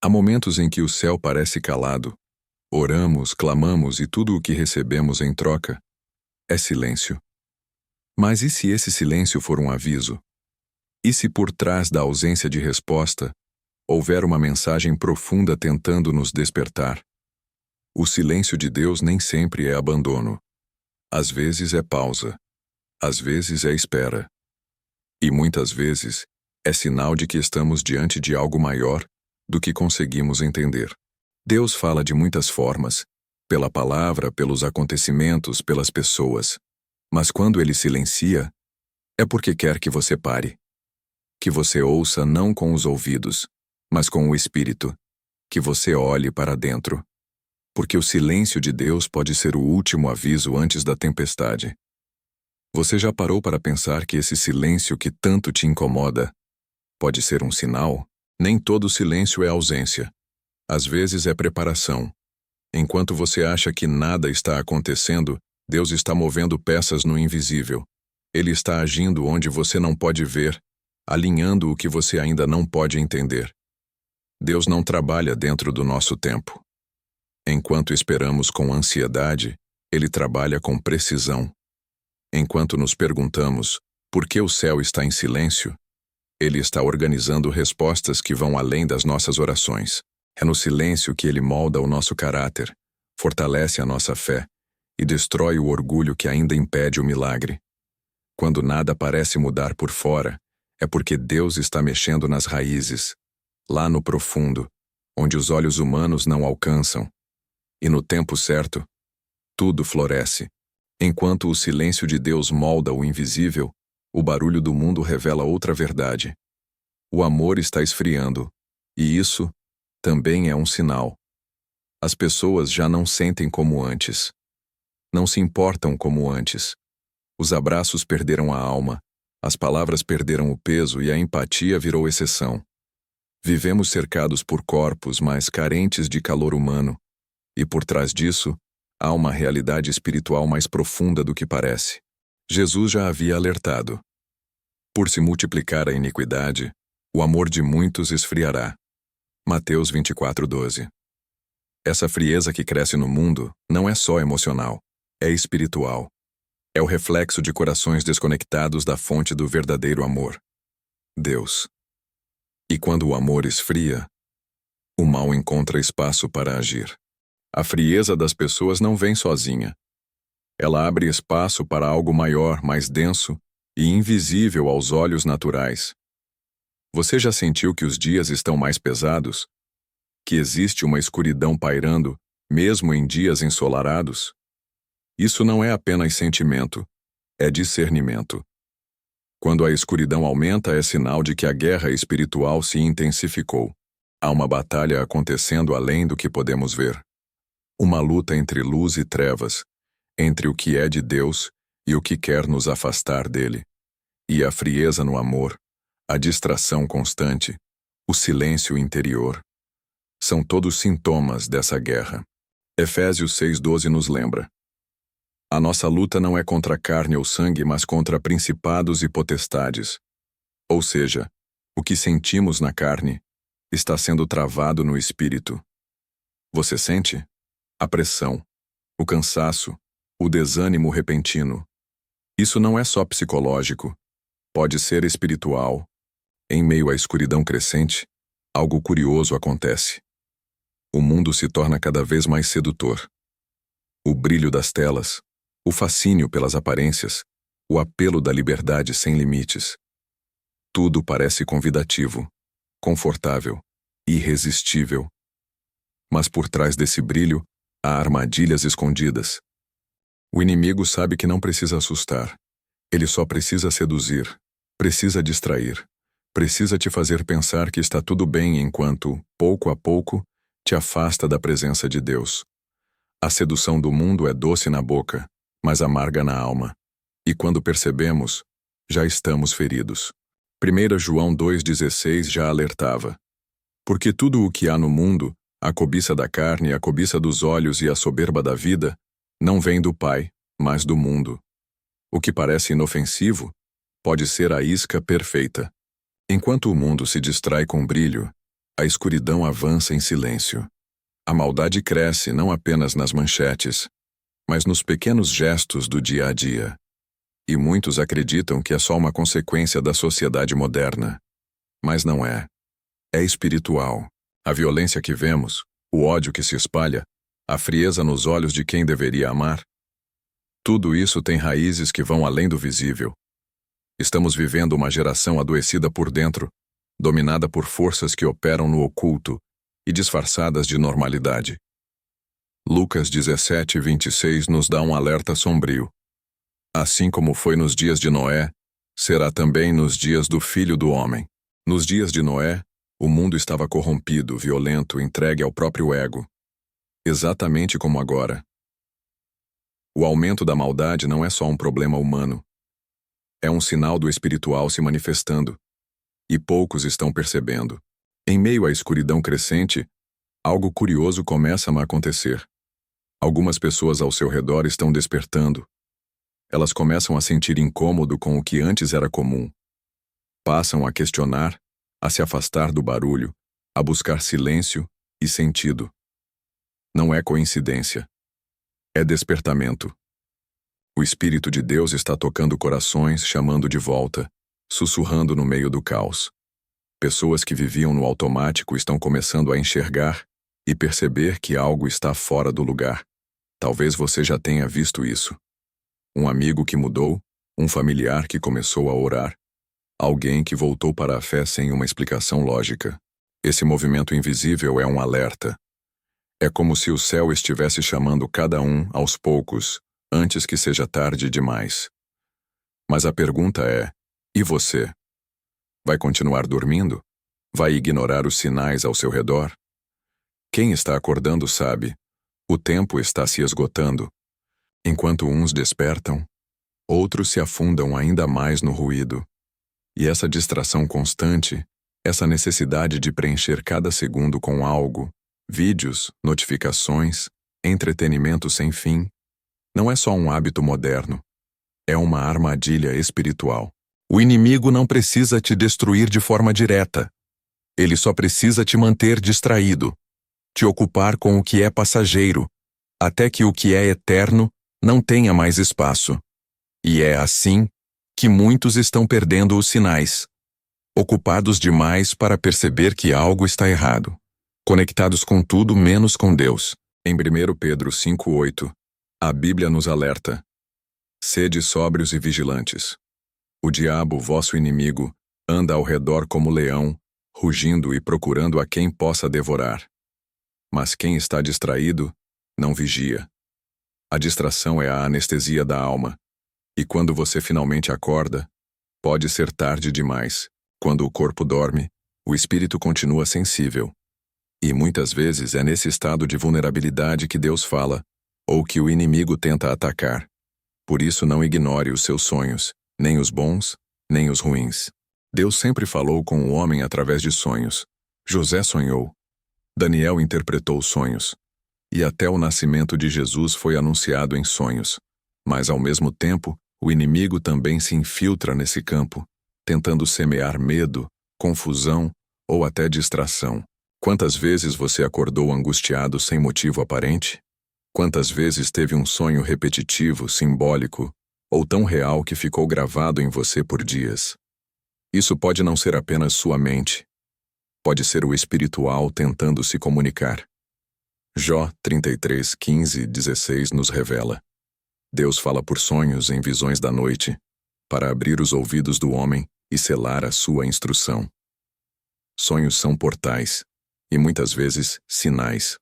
Há momentos em que o céu parece calado. Oramos, clamamos e tudo o que recebemos em troca é silêncio. Mas e se esse silêncio for um aviso? E se por trás da ausência de resposta houver uma mensagem profunda tentando nos despertar? O silêncio de Deus nem sempre é abandono. Às vezes é pausa. Às vezes é espera. E muitas vezes é sinal de que estamos diante de algo maior do que conseguimos entender. Deus fala de muitas formas, pela palavra, pelos acontecimentos, pelas pessoas. Mas quando Ele silencia, é porque quer que você pare. Que você ouça não com os ouvidos, mas com o espírito. Que você olhe para dentro. Porque o silêncio de Deus pode ser o último aviso antes da tempestade. Você já parou para pensar que esse silêncio que tanto te incomoda pode ser um sinal? Nem todo silêncio é ausência. Às vezes é preparação. Enquanto você acha que nada está acontecendo, Deus está movendo peças no invisível. Ele está agindo onde você não pode ver, alinhando o que você ainda não pode entender. Deus não trabalha dentro do nosso tempo. Enquanto esperamos com ansiedade, Ele trabalha com precisão. Enquanto nos perguntamos por que o céu está em silêncio, Ele está organizando respostas que vão além das nossas orações. É no silêncio que Ele molda o nosso caráter, fortalece a nossa fé e destrói o orgulho que ainda impede o milagre. Quando nada parece mudar por fora, é porque Deus está mexendo nas raízes, lá no profundo, onde os olhos humanos não alcançam. E no tempo certo, tudo floresce. Enquanto o silêncio de Deus molda o invisível, o barulho do mundo revela outra verdade. O amor está esfriando, e isso também é um sinal. As pessoas já não sentem como antes. Não se importam como antes. Os abraços perderam a alma, as palavras perderam o peso e a empatia virou exceção. Vivemos cercados por corpos, mas carentes de calor humano, e por trás disso, há uma realidade espiritual mais profunda do que parece. Jesus já havia alertado. Por se multiplicar a iniquidade, o amor de muitos esfriará. Mateus 24:12. Essa frieza que cresce no mundo não é só emocional, é espiritual. É o reflexo de corações desconectados da fonte do verdadeiro amor, Deus. E quando o amor esfria, o mal encontra espaço para agir. A frieza das pessoas não vem sozinha. Ela abre espaço para algo maior, mais denso e invisível aos olhos naturais. Você já sentiu que os dias estão mais pesados? Que existe uma escuridão pairando, mesmo em dias ensolarados? Isso não é apenas sentimento, é discernimento. Quando a escuridão aumenta, é sinal de que a guerra espiritual se intensificou. Há uma batalha acontecendo além do que podemos ver. Uma luta entre luz e trevas, entre o que é de Deus e o que quer nos afastar dele. E a frieza no amor, a distração constante, o silêncio interior, são todos sintomas dessa guerra. Efésios 6:12 nos lembra. A nossa luta não é contra carne ou sangue, mas contra principados e potestades. Ou seja, o que sentimos na carne está sendo travado no espírito. Você sente? A pressão, o cansaço, o desânimo repentino. Isso não é só psicológico, pode ser espiritual. Em meio à escuridão crescente, algo curioso acontece. O mundo se torna cada vez mais sedutor. O brilho das telas, o fascínio pelas aparências, o apelo da liberdade sem limites. Tudo parece convidativo, confortável, irresistível. Mas por trás desse brilho, há armadilhas escondidas. O inimigo sabe que não precisa assustar. Ele só precisa seduzir, precisa distrair, precisa te fazer pensar que está tudo bem enquanto, pouco a pouco, te afasta da presença de Deus. A sedução do mundo é doce na boca, mas amarga na alma. E quando percebemos, já estamos feridos. 1 João 2,16 já alertava. Porque tudo o que há no mundo, a cobiça da carne, a cobiça dos olhos e a soberba da vida, não vem do Pai, mas do mundo. O que parece inofensivo pode ser a isca perfeita. Enquanto o mundo se distrai com brilho, A escuridão avança em silêncio. A maldade cresce não apenas nas manchetes, mas nos pequenos gestos do dia a dia. E muitos acreditam que é só uma consequência da sociedade moderna. Mas não é. É espiritual. A violência que vemos, o ódio que se espalha, a frieza nos olhos de quem deveria amar. Tudo isso tem raízes que vão além do visível. Estamos vivendo uma geração adoecida por dentro, dominada por forças que operam no oculto e disfarçadas de normalidade. Lucas 17:26 nos dá um alerta sombrio. Assim como foi nos dias de Noé, será também nos dias do Filho do Homem. Nos dias de Noé, o mundo estava corrompido, violento, entregue ao próprio ego. Exatamente como agora. O aumento da maldade não é só um problema humano. É um sinal do espiritual se manifestando. E poucos estão percebendo. Em meio à escuridão crescente, algo curioso começa a acontecer. Algumas pessoas ao seu redor estão despertando. Elas começam a sentir incômodo com o que antes era comum. Passam a questionar, a se afastar do barulho, a buscar silêncio e sentido. Não é coincidência. É despertamento. O Espírito de Deus está tocando corações, chamando de volta, sussurrando no meio do caos. Pessoas que viviam no automático estão começando a enxergar e perceber que algo está fora do lugar. Talvez você já tenha visto isso. Um amigo que mudou, um familiar que começou a orar, alguém que voltou para a fé sem uma explicação lógica. Esse movimento invisível é um alerta. É como se o céu estivesse chamando cada um aos poucos, antes que seja tarde demais. Mas a pergunta é: e você? Vai continuar dormindo? Vai ignorar os sinais ao seu redor? Quem está acordando sabe. O tempo está se esgotando. Enquanto uns despertam, outros se afundam ainda mais no ruído. E essa distração constante, essa necessidade de preencher cada segundo com algo, vídeos, notificações, entretenimento sem fim, não é só um hábito moderno. É uma armadilha espiritual. O inimigo não precisa te destruir de forma direta. Ele só precisa te manter distraído, te ocupar com o que é passageiro, até que o que é eterno não tenha mais espaço. E é assim que muitos estão perdendo os sinais, ocupados demais para perceber que algo está errado, conectados com tudo menos com Deus. Em 1 Pedro 5:8, a Bíblia nos alerta: sede sóbrios e vigilantes. O diabo, vosso inimigo, anda ao redor como leão, rugindo e procurando a quem possa devorar. Mas quem está distraído, não vigia. A distração é a anestesia da alma. E quando você finalmente acorda, pode ser tarde demais. Quando o corpo dorme, o espírito continua sensível. E muitas vezes é nesse estado de vulnerabilidade que Deus fala, ou que o inimigo tenta atacar. Por isso não ignore os seus sonhos, nem os bons, nem os ruins. Deus sempre falou com o homem através de sonhos. José sonhou. Daniel interpretou sonhos. E até o nascimento de Jesus foi anunciado em sonhos. Mas, ao mesmo tempo, o inimigo também se infiltra nesse campo, tentando semear medo, confusão ou até distração. Quantas vezes você acordou angustiado sem motivo aparente? Quantas vezes teve um sonho repetitivo, simbólico, ou tão real que ficou gravado em você por dias? Isso pode não ser apenas sua mente. Pode ser o espiritual tentando se comunicar. Jó 33:15-16 nos revela: Deus fala por sonhos em visões da noite, para abrir os ouvidos do homem e selar a sua instrução. Sonhos são portais, e muitas vezes sinais.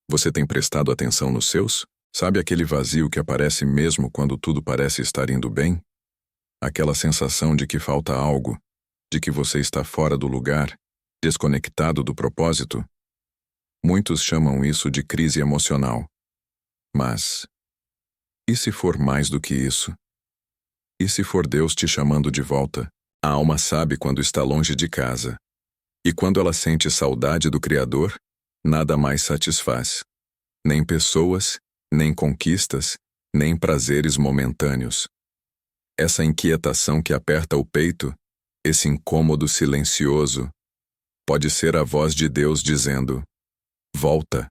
Você tem prestado atenção nos seus? Sabe aquele vazio que aparece mesmo quando tudo parece estar indo bem? Aquela sensação de que falta algo, de que você está fora do lugar, desconectado do propósito? Muitos chamam isso de crise emocional. Mas, e se for mais do que isso? E se for Deus te chamando de volta? A alma sabe quando está longe de casa. E quando ela sente saudade do Criador, nada mais satisfaz. Nem pessoas, nem conquistas, nem prazeres momentâneos. Essa inquietação que aperta o peito, esse incômodo silencioso, Pode ser a voz de Deus dizendo: volta,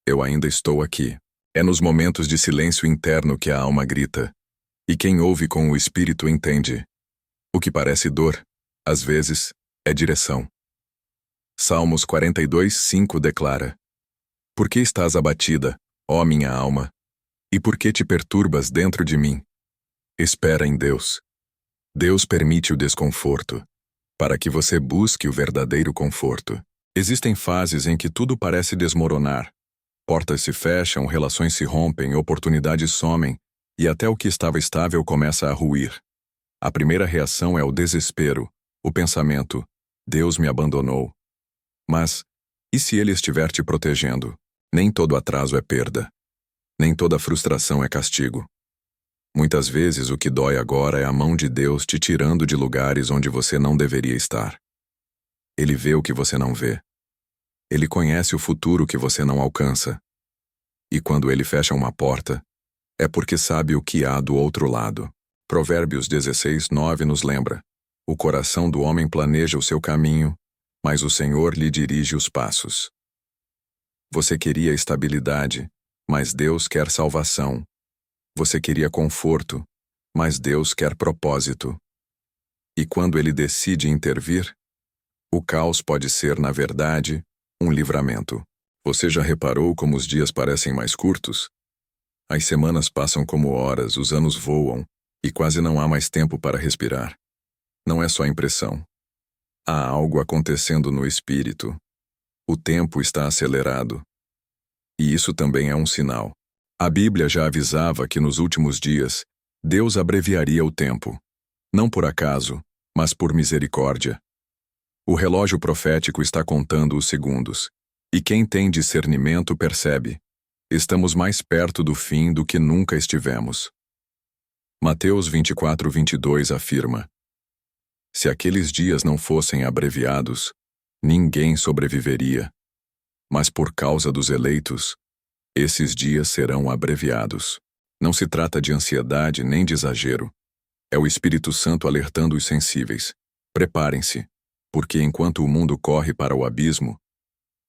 eu ainda estou aqui. É nos momentos de silêncio interno que a alma grita. E quem ouve com o espírito entende. O que parece dor, às vezes, é direção. Salmos 42:5 declara: por que estás abatida, ó minha alma? E por que te perturbas dentro de mim? Espera em Deus. Deus permite o desconforto, para que você busque o verdadeiro conforto. Existem fases em que tudo parece desmoronar. Portas se fecham, relações se rompem, oportunidades somem, e até o que estava estável começa a ruir. A primeira reação é o desespero, o pensamento: Deus me abandonou. Mas, e se Ele estiver te protegendo? Nem todo atraso é perda. Nem toda frustração é castigo. Muitas vezes o que dói agora é a mão de Deus te tirando de lugares onde você não deveria estar. Ele vê o que você não vê. Ele conhece o futuro que você não alcança. E quando Ele fecha uma porta, é porque sabe o que há do outro lado. Provérbios 16:9 nos lembra: o coração do homem planeja o seu caminho, mas o Senhor lhe dirige os passos. Você queria estabilidade, mas Deus quer salvação. Você queria conforto, mas Deus quer propósito. E quando Ele decide intervir, o caos pode ser, na verdade, um livramento. Você já reparou como os dias parecem mais curtos? As semanas passam como horas, os anos voam, e quase não há mais tempo para respirar. Não é só impressão. Há algo acontecendo no espírito. O tempo está acelerado. E isso também é um sinal. A Bíblia já avisava que nos últimos dias, Deus abreviaria o tempo. Não por acaso, mas por misericórdia. O relógio profético está contando os segundos. E quem tem discernimento percebe: estamos mais perto do fim do que nunca estivemos. Mateus 24:22 afirma: se aqueles dias não fossem abreviados, ninguém sobreviveria. Mas por causa dos eleitos, esses dias serão abreviados. Não se trata de ansiedade nem de exagero. É o Espírito Santo alertando os sensíveis. Preparem-se, porque enquanto o mundo corre para o abismo,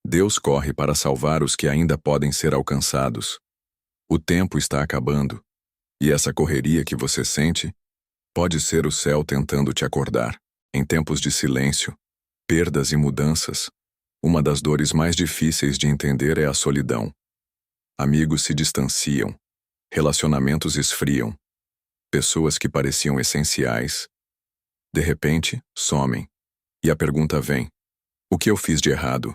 Deus corre para salvar os que ainda podem ser alcançados. O tempo está acabando, e essa correria que você sente pode ser o céu tentando te acordar. Em tempos de silêncio, perdas e mudanças, uma das dores mais difíceis de entender é a solidão. Amigos se distanciam, relacionamentos esfriam, pessoas que pareciam essenciais, de repente, somem. E a pergunta vem: o que eu fiz de errado?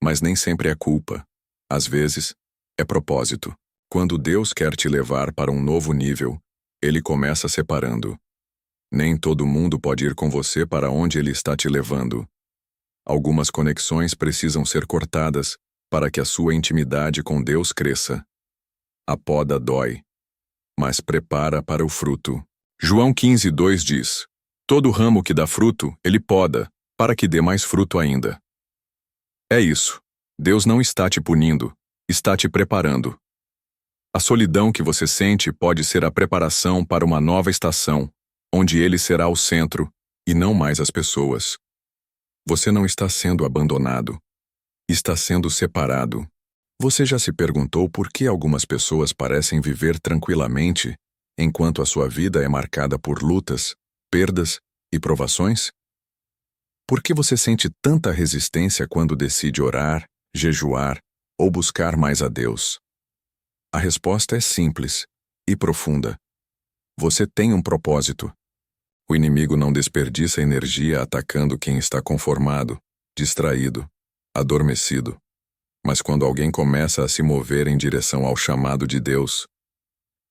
Mas nem sempre é culpa. Às vezes, é propósito. Quando Deus quer te levar para um novo nível, Ele começa separando. Nem todo mundo pode ir com você para onde Ele está te levando. Algumas conexões precisam ser cortadas para que a sua intimidade com Deus cresça. A poda dói, mas prepara para o fruto. João 15:2 diz: todo ramo que dá fruto, Ele poda, para que dê mais fruto ainda. É isso. Deus não está te punindo, está te preparando. A solidão que você sente pode ser a preparação para uma nova estação, onde Ele será o centro, e não mais as pessoas. Você não está sendo abandonado. Está sendo separado. Você já se perguntou por que algumas pessoas parecem viver tranquilamente, enquanto a sua vida é marcada por lutas, perdas e provações? Por que você sente tanta resistência quando decide orar, jejuar ou buscar mais a Deus? A resposta é simples e profunda. Você tem um propósito. O inimigo não desperdiça energia atacando quem está conformado, distraído, adormecido. Mas quando alguém começa a se mover em direção ao chamado de Deus,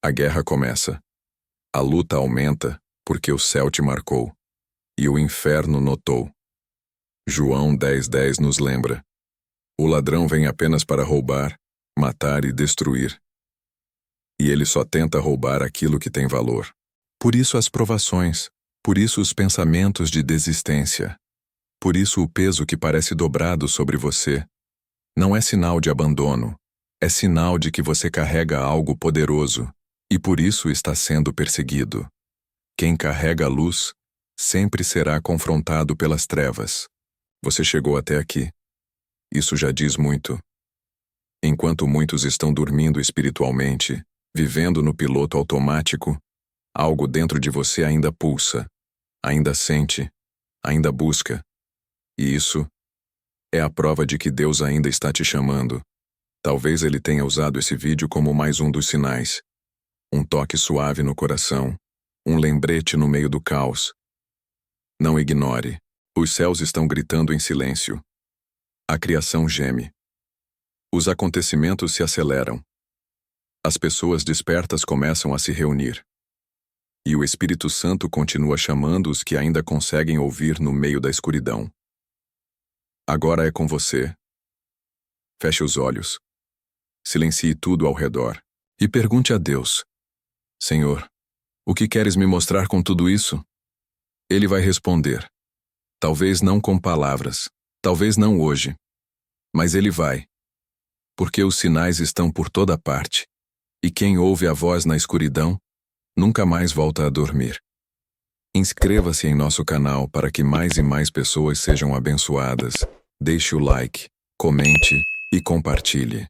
a guerra começa. A luta aumenta porque o céu te marcou e o inferno notou. João 10:10 nos lembra: o ladrão vem apenas para roubar, matar e destruir. E ele só tenta roubar aquilo que tem valor. Por isso as provações, por isso os pensamentos de desistência, por isso o peso que parece dobrado sobre você. Não é sinal de abandono, é sinal de que você carrega algo poderoso, e por isso está sendo perseguido. Quem carrega a luz sempre será confrontado pelas trevas. Você chegou até aqui. Isso já diz muito. Enquanto muitos estão dormindo espiritualmente, vivendo no piloto automático, algo dentro de você ainda pulsa, ainda sente, ainda busca. E isso é a prova de que Deus ainda está te chamando. Talvez Ele tenha usado esse vídeo como mais um dos sinais. Um toque suave no coração, um lembrete no meio do caos. Não ignore. Os céus estão gritando em silêncio. A criação geme. Os acontecimentos se aceleram. As pessoas despertas começam a se reunir. E o Espírito Santo continua chamando os que ainda conseguem ouvir no meio da escuridão. Agora é com você. Feche os olhos. Silencie tudo ao redor. E pergunte a Deus: Senhor, o que queres me mostrar com tudo isso? Ele vai responder. Talvez não com palavras, talvez não hoje. Mas Ele vai. Porque os sinais estão por toda parte. E quem ouve a voz na escuridão, nunca mais volta a dormir. Inscreva-se em nosso canal para que mais e mais pessoas sejam abençoadas. Deixe o like, comente e compartilhe.